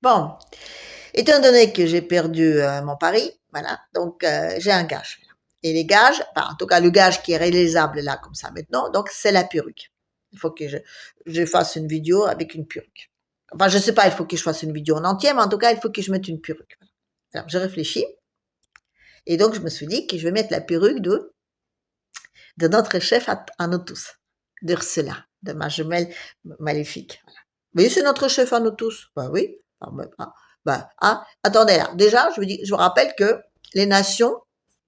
Bon, étant donné que j'ai perdu mon pari, voilà, donc j'ai un gage. Et les gages, enfin, en tout cas le gage qui est réalisable là comme ça maintenant, donc c'est la perruque. Il faut que je fasse une vidéo avec une perruque. Enfin, je sais pas, il faut que je fasse une vidéo en entier, mais en tout cas, il faut que je mette une perruque. Alors, j'ai réfléchi, et donc je me suis dit que je vais mettre la perruque de notre chef à nous tous, d'Ursula, de ma jumelle maléfique. Voilà. Oui, c'est notre chef à nous tous. Ben oui. Attendez là. Déjà, je vous rappelle que les nations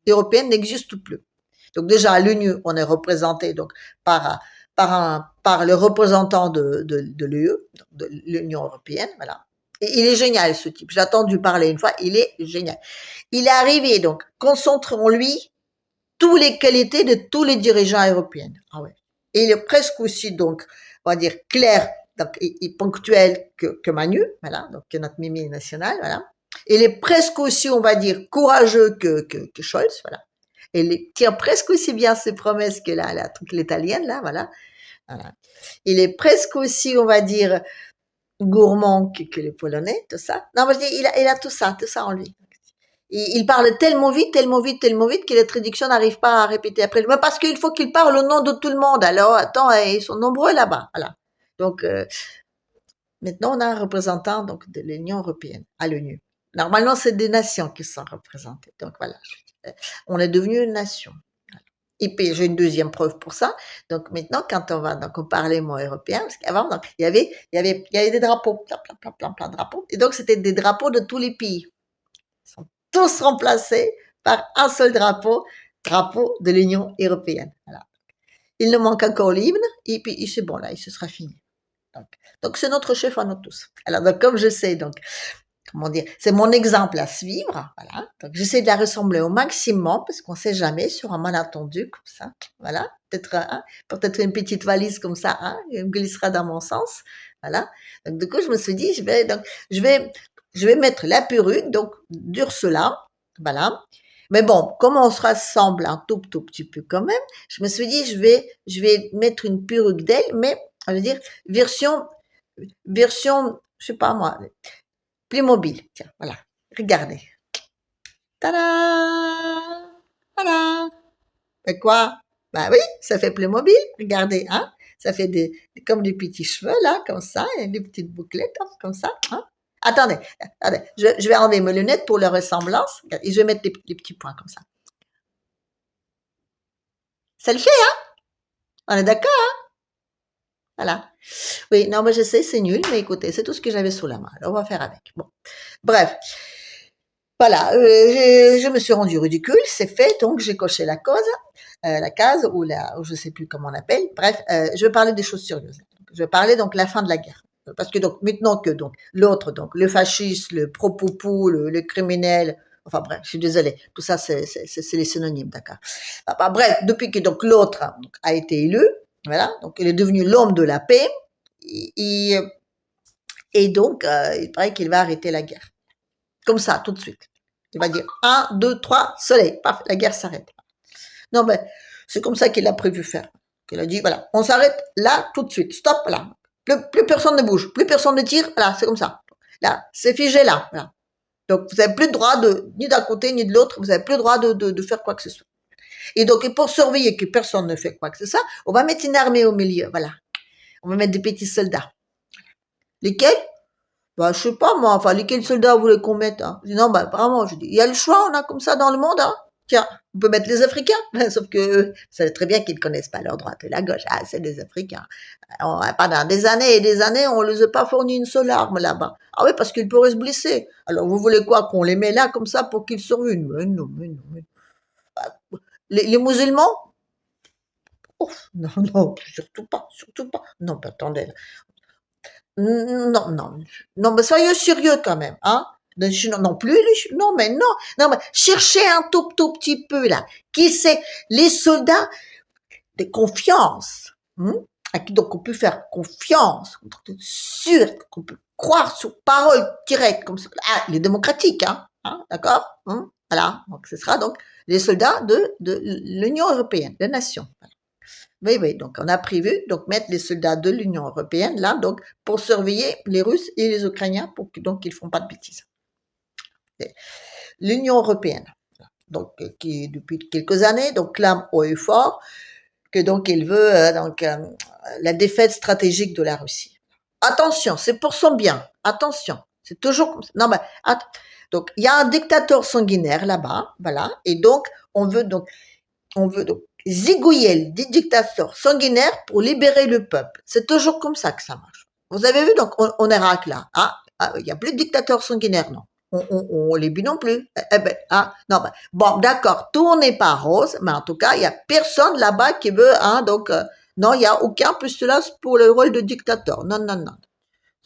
européennes n'existent plus. Donc déjà, à l'ONU, on est représenté donc par par le représentant de l'UE, de l'Union européenne, voilà. Et il est génial ce type. J'ai entendu parler une fois, il est génial. Il est arrivé donc, concentre en lui toutes les qualités de tous les dirigeants européens. Ah ouais. Et il est presque aussi donc, on va dire clair donc, et ponctuel que Manu, voilà, donc que notre Mimi nationale, voilà. Il est presque aussi, on va dire, courageux que Scholz, voilà. Il tient presque aussi bien ses promesses que la truc l'italienne, là, voilà. Voilà. Il est presque aussi, on va dire, gourmand que les Polonais, tout ça. Non, mais je dis, il a tout ça en lui. Il parle tellement vite, tellement vite, tellement vite que les traductions n'arrivent pas à répéter après. Mais parce qu'il faut qu'il parle au nom de tout le monde. Alors, attends, ils sont nombreux là-bas. Voilà. Donc, maintenant, on a un représentant donc, de l'Union européenne à l'ONU. Normalement, c'est des nations qui sont représentées. Donc, voilà. On est devenu une nation. Et puis, j'ai une deuxième preuve pour ça. Donc, maintenant, quand on va donc, on parlait mot européen, parce qu'avant, donc, il y avait des drapeaux, plein de drapeaux. Et donc, c'était des drapeaux de tous les pays. Ils sont tous remplacés par un seul drapeau de l'Union européenne. Voilà. Il ne manque encore l'hymne, et puis c'est bon, là, il se sera fini. Donc c'est notre chef à nous tous. Alors, donc, comme je sais, donc, comment dire, c'est mon exemple à suivre, voilà. Donc, j'essaie de la ressembler au maximum, parce qu'on sait jamais, sur un malentendu, comme ça, voilà. Peut-être une petite valise comme ça, hein, elle glissera dans mon sens, voilà. Donc, du coup, je me suis dit, je vais mettre la perruque, donc, d'Ursula, voilà. Mais bon, comme on se rassemble un tout petit peu quand même, je me suis dit, je vais mettre une perruque d'elle, mais, on va dire, version, je sais pas moi, Playmobil. Tiens, voilà. Regardez. Tada! Voilà. Et quoi? Bah oui, ça fait Playmobil. Regardez, hein? Ça fait comme des petits cheveux, là, comme ça, et des petites bouclettes, hein, comme ça, hein? Attendez, je vais enlever mes lunettes pour leur ressemblance, et je vais mettre les petits points comme ça. Ça le fait, hein? On est d'accord, hein? Voilà. Oui, non, mais je sais, c'est nul, mais écoutez, c'est tout ce que j'avais sous la main. Alors, on va faire avec. Bon. Bref. Voilà, je me suis rendue ridicule, c'est fait, donc j'ai coché la case ou je sais plus comment on appelle. Bref, je vais parler des choses sérieuses. Je vais parler donc la fin de la guerre. Parce que donc maintenant que donc l'autre, donc le fasciste, le pro-poupou, le criminel, enfin bref, je suis désolée, tout ça c'est les synonymes, d'accord. Bref, depuis que donc l'autre a été élu, voilà, donc il est devenu l'homme de la paix, et, et donc il paraît qu'il va arrêter la guerre. Comme ça, tout de suite. Il va dire 1, 2, 3, soleil, paf, la guerre s'arrête. Non, mais c'est comme ça qu'il a prévu faire. Il a dit, voilà, on s'arrête là, tout de suite, stop, là. Plus personne ne bouge, plus personne ne tire, voilà, c'est comme ça. Là, c'est figé là, voilà. Donc, vous n'avez plus le droit ni d'un côté ni de l'autre, vous n'avez plus le droit de faire quoi que ce soit. Et donc, pour surveiller que personne ne fait quoi que ce soit, on va mettre une armée au milieu, voilà. On va mettre des petits soldats. Lesquels? Bah, je sais pas, moi, enfin, lesquels soldats vous voulez qu'on mette, hein? Je dis, non, bah, vraiment, je dis, il y a le choix, on a comme ça dans le monde, hein? Tiens, on peut mettre les Africains, sauf que vous savez très bien qu'ils ne connaissent pas leur droite et la gauche. Ah, c'est des Africains. Pendant des années et des années, on ne les a pas fourni une seule arme là-bas. Ah oui, parce qu'ils pourraient se blesser. Alors, vous voulez quoi? Qu'on les met là comme ça pour qu'ils survivent? Mais non, mais non, mais non. Les musulmans? Ouf, non, non, surtout pas, surtout pas. Non, mais attendez, là. Non, non, non, mais soyez sérieux quand même, hein. Non plus, non, mais non, non, mais cherchez un tout petit peu là. Qui c'est les soldats de confiance, à qui donc on peut faire confiance, sûr, qu'on peut croire sur parole directe comme ça. Ah, les démocratiques, d'accord, voilà. Donc ce sera donc les soldats de l'Union européenne, des nations. Voilà. Oui, oui, donc on a prévu donc mettre les soldats de l'Union européenne là, donc pour surveiller les Russes et les Ukrainiens pour que donc ils font pas de bêtises. L'Union européenne, donc qui depuis quelques années donc clame haut et fort que donc il veut la défaite stratégique de la Russie. Attention, c'est pour son bien. Attention, c'est toujours comme ça. Non, mais donc il y a un dictateur sanguinaire là-bas, voilà, et donc on veut donc zigouiller le dictateur sanguinaire pour libérer le peuple. C'est toujours comme ça que ça marche. Vous avez vu donc en Irak là, il y a plus de dictateurs sanguinaires, non. On les but non plus. Non, bon, d'accord, tout n'est pas rose, mais en tout cas, il y a personne là-bas qui veut, non, il y a aucun postulat pour le rôle de dictateur. Non, non, non.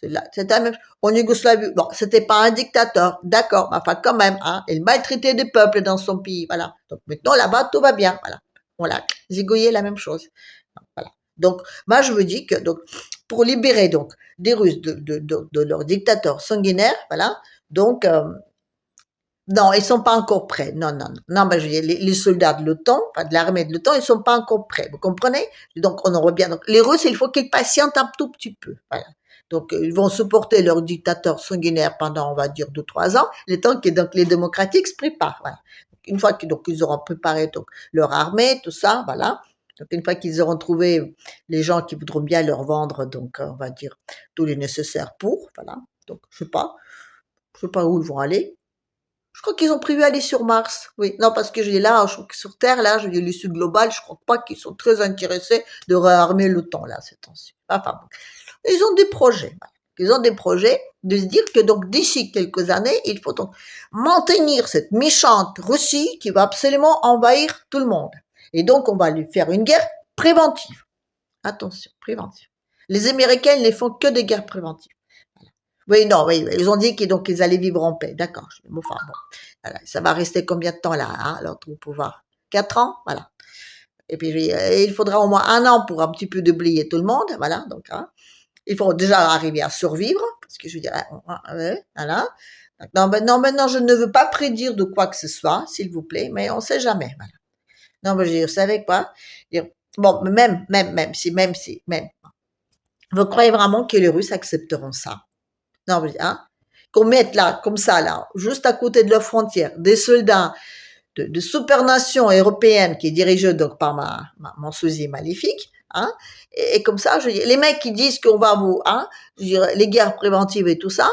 C'est la même chose. En Yougoslavie, bon, c'était pas un dictateur, d'accord, mais enfin, quand même, il maltraitait des peuples dans son pays, voilà. Donc, maintenant, là-bas, tout va bien, voilà. On l'a zigouillé la même chose. Voilà. Donc, moi, je me dis que, donc, pour libérer, donc, des Russes de leur dictateur sanguinaire, voilà, donc, non, ils sont pas encore prêts. Non, non, non. Non, ben, je veux dire, les soldats de l'OTAN, enfin, de l'armée de l'OTAN, ils sont pas encore prêts. Vous comprenez? Donc, on en revient. Donc, les Russes, il faut qu'ils patientent un tout petit peu. Voilà. Donc, ils vont supporter leur dictateur sanguinaire pendant, on va dire, 2, 3 ans, le temps que, donc, les démocratiques se préparent. Voilà. Une fois que, donc, ils auront préparé, donc, leur armée, tout ça, voilà. Donc, une fois qu'ils auront trouvé les gens qui voudront bien leur vendre, donc, on va dire, tout le nécessaire pour, voilà. Donc, je sais pas où ils vont aller. Je crois qu'ils ont prévu aller sur Mars. Oui, non, parce que j'ai là, je crois que sur Terre, là, je dis le Sud global, je crois pas qu'ils sont très intéressés de réarmer l'OTAN, là, ces temps-ci. Enfin, bon. Ils ont des projets. Voilà. Ils ont des projets de se dire que donc d'ici quelques années, il faut donc maintenir cette méchante Russie qui va absolument envahir tout le monde. Et donc, on va lui faire une guerre préventive. Attention, préventive. Les Américains ne font que des guerres préventives. Oui, non, oui, ils ont dit qu'ils donc ils allaient vivre en paix. D'accord. Enfin bon, voilà, ça va rester combien de temps là, alors au pouvoir? 4 ans, voilà. Et puis il faudra au moins un an pour un petit peu oublier tout le monde, voilà. Donc il faut déjà arriver à survivre, parce que je veux dire, voilà. Non, non, maintenant je ne veux pas prédire de quoi que ce soit, s'il vous plaît, mais on sait jamais. Voilà. Non, mais je veux dire, vous savez quoi? Bon, même, vous croyez vraiment que les Russes accepteront ça? Non, mais, qu'on mette là, comme ça, là, juste à côté de leur frontière, des soldats de super-nations européennes qui est dirigée donc par mon sosie maléfique, et comme ça, je dis, les mecs qui disent qu'on va vous, je dirais, les guerres préventives et tout ça,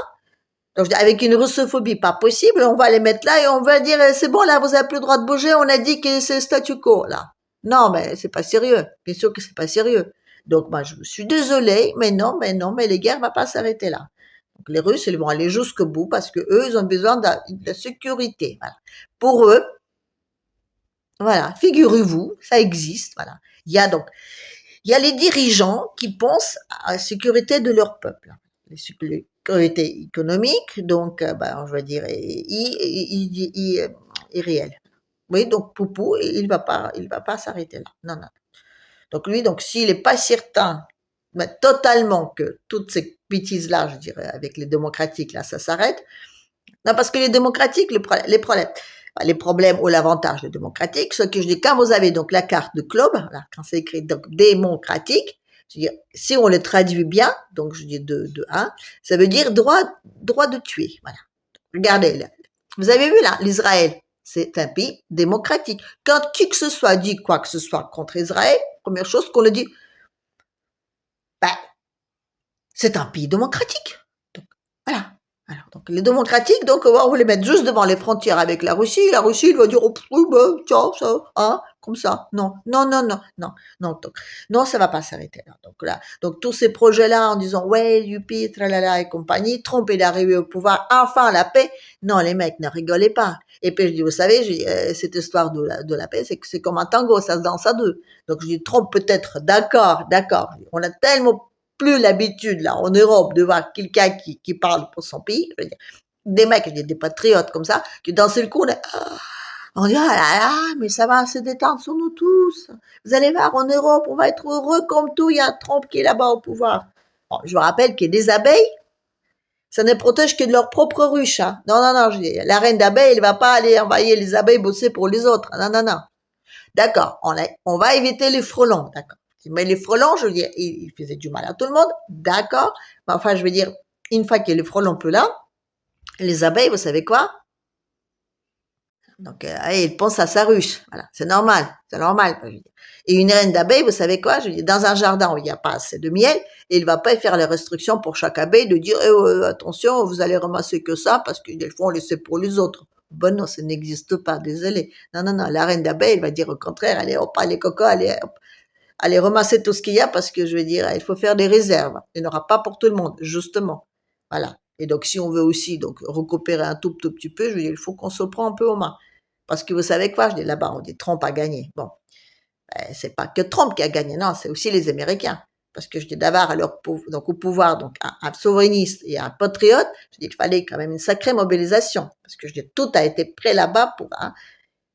donc avec une russophobie pas possible, on va les mettre là et on va dire, c'est bon, là, vous avez plus le droit de bouger, on a dit que c'est statu quo, là. Non, mais c'est pas sérieux. Bien sûr que c'est pas sérieux. Donc, moi, je suis désolée, mais non, mais les guerres vont pas s'arrêter là. Donc, les Russes, ils vont aller jusqu'au bout parce que eux, ils ont besoin de la sécurité. Voilà. Pour eux, voilà, figurez-vous, ça existe. Voilà. Il y a les dirigeants qui pensent à la sécurité de leur peuple, la sécurité économique, donc, je veux dire, est réelle. Oui, donc Poupou, il va pas s'arrêter là. Non, non. Donc lui, donc s'il est pas certain, mais totalement que toutes ces bêtises-là, je dirais, avec les démocratiques, là, ça s'arrête. Non, parce que les démocratiques, les problèmes ou l'avantage des démocratiques, ce que je dis, quand vous avez donc la carte de club, là, quand c'est écrit donc démocratique, je veux dire, si on le traduit bien, donc je dis ça veut dire droit de tuer. Voilà. Regardez, là. Vous avez vu là, l'Israël, c'est un pays démocratique. Quand qui que ce soit dit quoi que ce soit contre Israël, première chose qu'on le dit, c'est un pays démocratique. Donc, voilà. Alors, donc, les démocratiques, donc, on va les mettre juste devant les frontières avec la Russie. La Russie, il va dire, oh, oui, tiens, ça, comme ça. Non, non, non, non, non, non, donc, non, ça va pas s'arrêter là. Donc, tous ces projets-là, en disant, ouais, youpi, tralala et compagnie, Trump, il est arrivé au pouvoir, enfin, la paix. Non, les mecs, ne rigolez pas. Et puis, je dis, vous savez, cette histoire de la paix, c'est comme un tango, ça se danse à deux. Donc, je dis, Trump, peut-être, d'accord. On a tellement plus l'habitude, là, en Europe, de voir quelqu'un qui parle pour son pays. Je veux dire, des mecs, des patriotes comme ça, qui d'un seul coup, on dit, ah là là, mais ça va se détendre sur nous tous. Vous allez voir, en Europe, on va être heureux comme tout, il y a Trump qui est là-bas au pouvoir. Bon, je vous rappelle que les abeilles, ça ne protège que de leur propre ruche. Non, non, non, je dis, la reine d'abeilles, elle va pas aller envoyer les abeilles bosser pour les autres. Non, non, non. D'accord, on va éviter les frelons, d'accord. Mais les frelons, je veux dire, ils faisaient du mal à tout le monde, d'accord. Mais enfin, je veux dire, une fois que les frelons plus là, les abeilles, vous savez quoi? Donc, il pense à sa ruche. Voilà, c'est normal, c'est normal. Et une reine d'abeille, vous savez quoi? Je dis, dans un jardin où il n'y a pas assez de miel, il va pas faire les restrictions pour chaque abeille de dire, attention, vous allez ramasser que ça parce que des fois on laisse pour les autres. Bon, non, ça n'existe pas, désolé. Non, non, non, la reine d'abeille, elle va dire au contraire, allez, hop, allez, coco, allez ramasser tout ce qu'il y a parce que je veux dire, il faut faire des réserves. Il n'y en aura pas pour tout le monde, justement. Voilà. Et donc, si on veut aussi donc récupérer un tout petit peu, je veux dire, il faut qu'on se prend un peu aux mains. Parce que vous savez quoi, je dis là-bas, on dit Trump a gagné. Bon, c'est pas que Trump qui a gagné, non, c'est aussi les Américains. Parce que je dis d'avoir à leur donc au pouvoir donc un souverainiste et un patriote, je dis qu'il fallait quand même une sacrée mobilisation. Parce que je dis tout a été prêt là-bas pour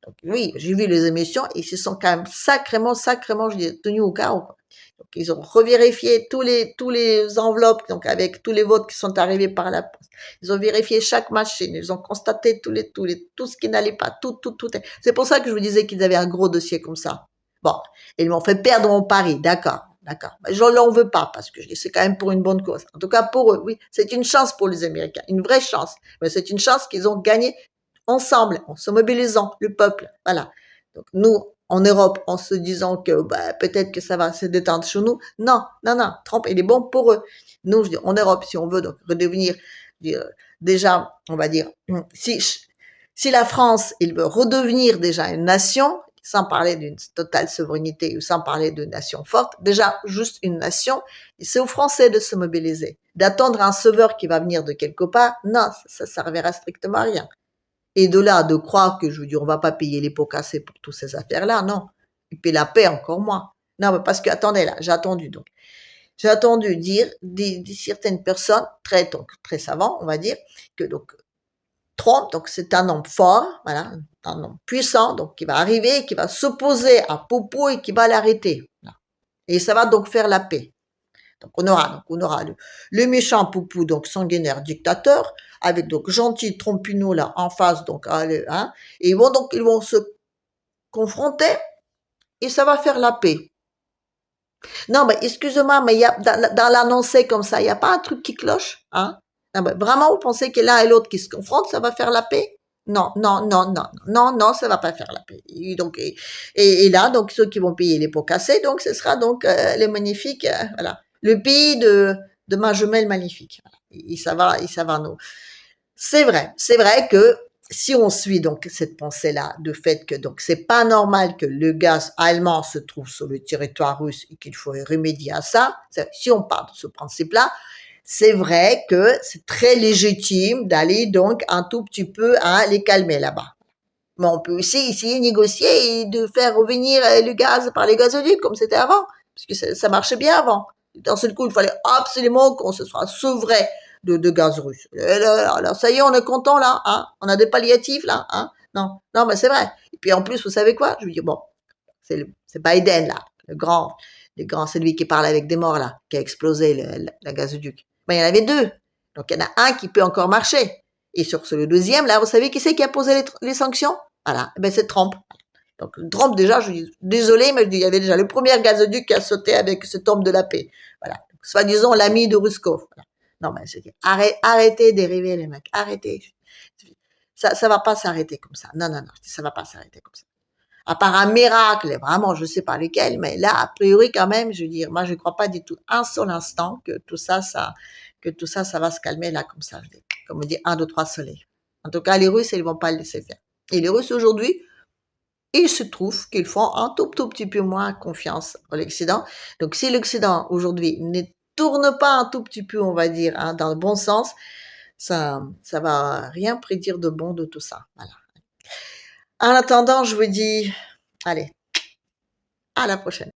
donc oui, j'ai vu les émissions, ils se sont quand même sacrément, je dis, tenus au carreau. Quoi. Donc ils ont revérifié tous les enveloppes, donc avec tous les votes qui sont arrivés par la poste. Ils ont vérifié chaque machine, ils ont constaté tout ce qui n'allait pas, tout. C'est pour ça que je vous disais qu'ils avaient un gros dossier comme ça. Bon, ils m'ont fait perdre mon pari, d'accord. Mais je l'en veux pas parce que c'est quand même pour une bonne cause. En tout cas pour eux, oui, c'est une chance pour les Américains, une vraie chance. Mais c'est une chance qu'ils ont gagné ensemble, en se mobilisant, le peuple. Voilà. Donc nous, en Europe, en se disant que peut-être que ça va se détendre chez nous. Non, Trump, il est bon pour eux. Nous, je dis, en Europe, si on veut donc redevenir, déjà, on va dire, si la France, il veut redevenir déjà une nation, sans parler d'une totale souveraineté ou sans parler d'une nation forte, déjà juste une nation, c'est aux Français de se mobiliser. D'attendre un sauveur qui va venir de quelque part, non, ça servira strictement à rien. Et de là, de croire que, je veux dire, on va pas payer les pots cassés pour toutes ces affaires-là, non. Et puis la paix, encore moins. Non, mais parce que, attendez là, j'ai attendu, donc. J'ai entendu dire certaines personnes, très savants, on va dire, que, donc, Trump, donc, c'est un homme fort, voilà, un homme puissant, donc, qui va arriver, qui va s'opposer à Popo et qui va l'arrêter. Et ça va donc faire la paix. Donc on aura le méchant Poupou, donc sanguinaire dictateur, avec donc gentil Trompino là en face, donc hein, et ils vont se confronter et ça va faire la paix. Non, mais excusez-moi, mais il y a dans l'annoncé comme ça, il n'y a pas un truc qui cloche, hein? Non, mais vraiment, vous pensez que l'un et l'autre qui se confrontent, ça va faire la paix? Non, ça va pas faire la paix. Et là, donc ceux qui vont payer les pots cassés, donc ce sera donc les magnifiques, voilà, le pays de ma jumelle magnifique. Voilà. Ça va nous. C'est vrai que si on suit donc cette pensée-là, de fait que donc c'est pas normal que le gaz allemand se trouve sur le territoire russe et qu'il faut remédier à ça, si on part de ce principe-là, c'est vrai que c'est très légitime d'aller donc un tout petit peu à les calmer là-bas. Mais on peut aussi essayer de négocier et de faire revenir le gaz par les gazoducs comme c'était avant, parce que ça marchait bien avant. D'un seul coup, il fallait absolument qu'on se soit sevré de gaz russe. Et là, alors ça y est, on est content là, hein. On a des palliatifs là, hein. Non, mais c'est vrai. Et puis en plus, vous savez quoi? Je veux dire, bon, c'est Biden là, le grand, celui qui parle avec des morts là, qui a explosé le gazoduc. Ben, il y en avait deux. Donc il y en a un qui peut encore marcher. Et sur le deuxième, là, vous savez qui c'est qui a posé les sanctions? Voilà, ben c'est Trump. Donc Trump, déjà, je dis, désolé, mais je dis, il y avait déjà le premier gazoduc qui a sauté avec cet homme de la paix. Voilà, soi-disant l'ami de Ruskov. Voilà. Non, mais je dis, arrêtez dériver les mecs, arrêtez. Ça va pas s'arrêter comme ça. Non, ça va pas s'arrêter comme ça. À part un miracle, vraiment, je sais pas lequel, mais là, a priori, quand même, je veux dire, moi, je crois pas du tout un seul instant que tout ça, ça va se calmer là, comme ça. Comme on dit, 1, 2, 3 soleils. En tout cas, les Russes, ils vont pas le laisser faire. Et les Russes, aujourd'hui, il se trouve qu'ils font un tout petit peu moins confiance à l'Occident. Donc, si l'Occident, aujourd'hui, ne tourne pas un tout petit peu, on va dire, hein, dans le bon sens, ça va rien prédire de bon de tout ça. Voilà. En attendant, je vous dis, allez, à la prochaine.